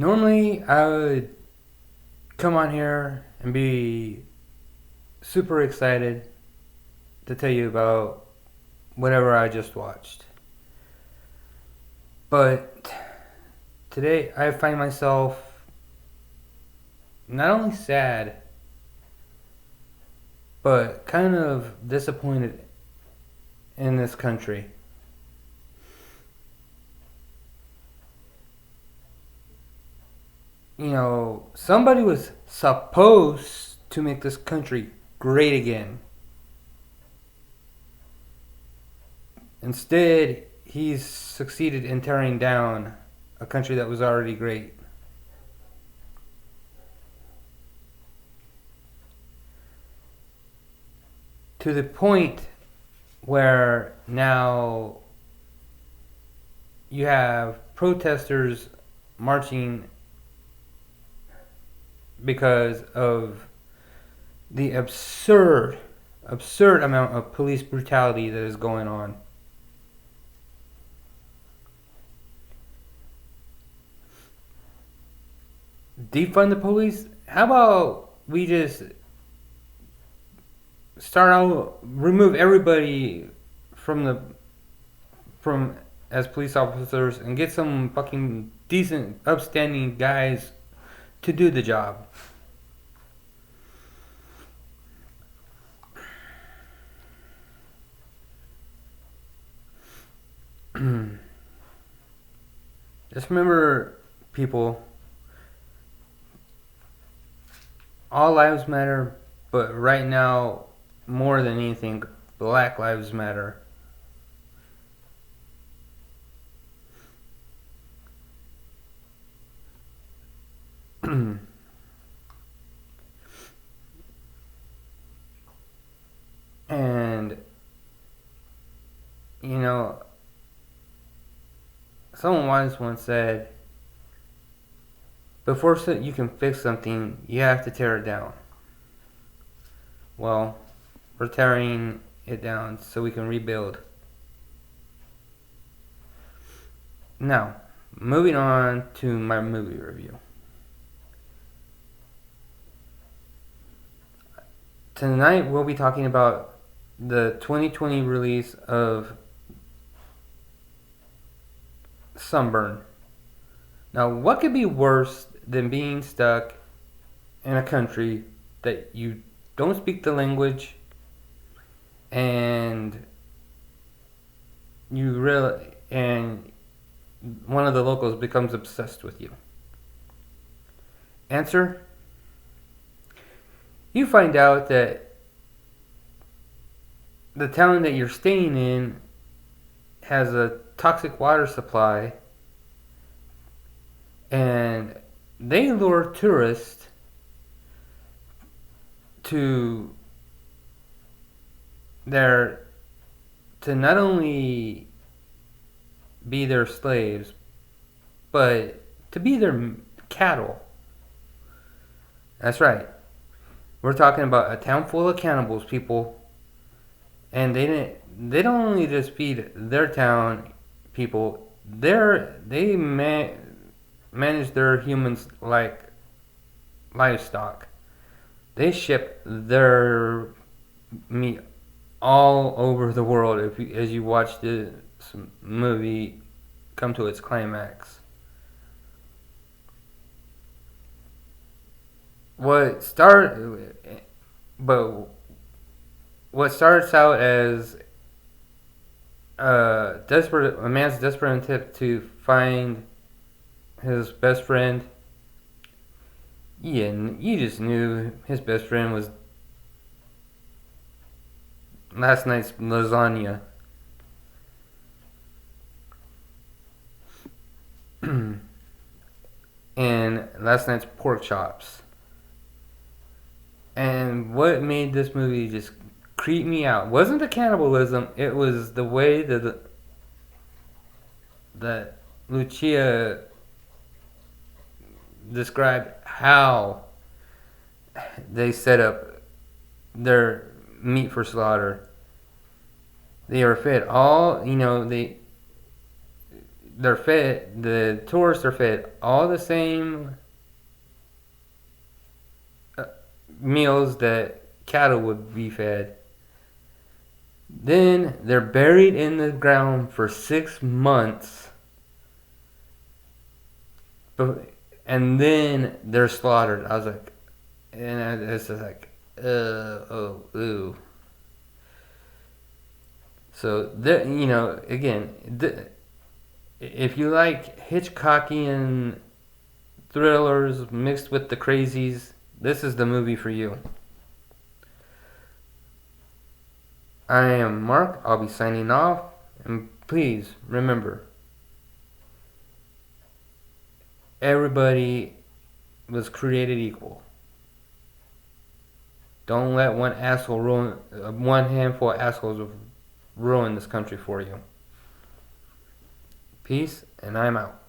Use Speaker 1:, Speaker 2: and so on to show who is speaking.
Speaker 1: Normally, I would come on here and be super excited to tell you about whatever I just watched. But today, I find myself not only sad, but kind of disappointed in this country. Somebody was supposed to make this country great again. Instead, he's succeeded in tearing down a country that was already great. To the point where now you have protesters marching because of the absurd amount of police brutality that is going on. Defund the police? How about we just remove everybody from as police officers and get some fucking decent, upstanding guys to do the job. Just remember, people, all lives matter, but right now, more than anything, Black Lives Matter. And, someone once said, before you can fix something, you have to tear it down. Well, we're tearing it down so we can rebuild. Now, moving on to my movie review. Tonight we'll be talking about the 2020 release of Sunburn. Now, what could be worse than being stuck in a country that you don't speak the language and one of the locals becomes obsessed with you? Answer: you find out that the town that you're staying in has a toxic water supply, and they lure tourists to not only be their slaves, but to be their cattle. That's right. We're talking about a town full of cannibals, people. And they don't only just feed their town people, they manage their humans like livestock. They ship their meat all over the world as you watch this movie come to its climax. What starts out as a man's desperate attempt to find his best friend. You just knew his best friend was last night's lasagna. And last night's pork chops. And what made this movie just creep me out wasn't the cannibalism, it was the way that Lucia described how they set up their meat for slaughter. They are fed all, they're fed. The tourists are fed all the same meals that cattle would be fed. Then they're buried in the ground for 6 months, and then they're slaughtered. I was like, and it's just like, oh, ooh. So again, if you like Hitchcockian thrillers mixed with the crazies, this is the movie for you. I am Mark. I'll be signing off. And please remember, everybody was created equal. Don't let one handful of assholes ruin this country for you. Peace, and I'm out.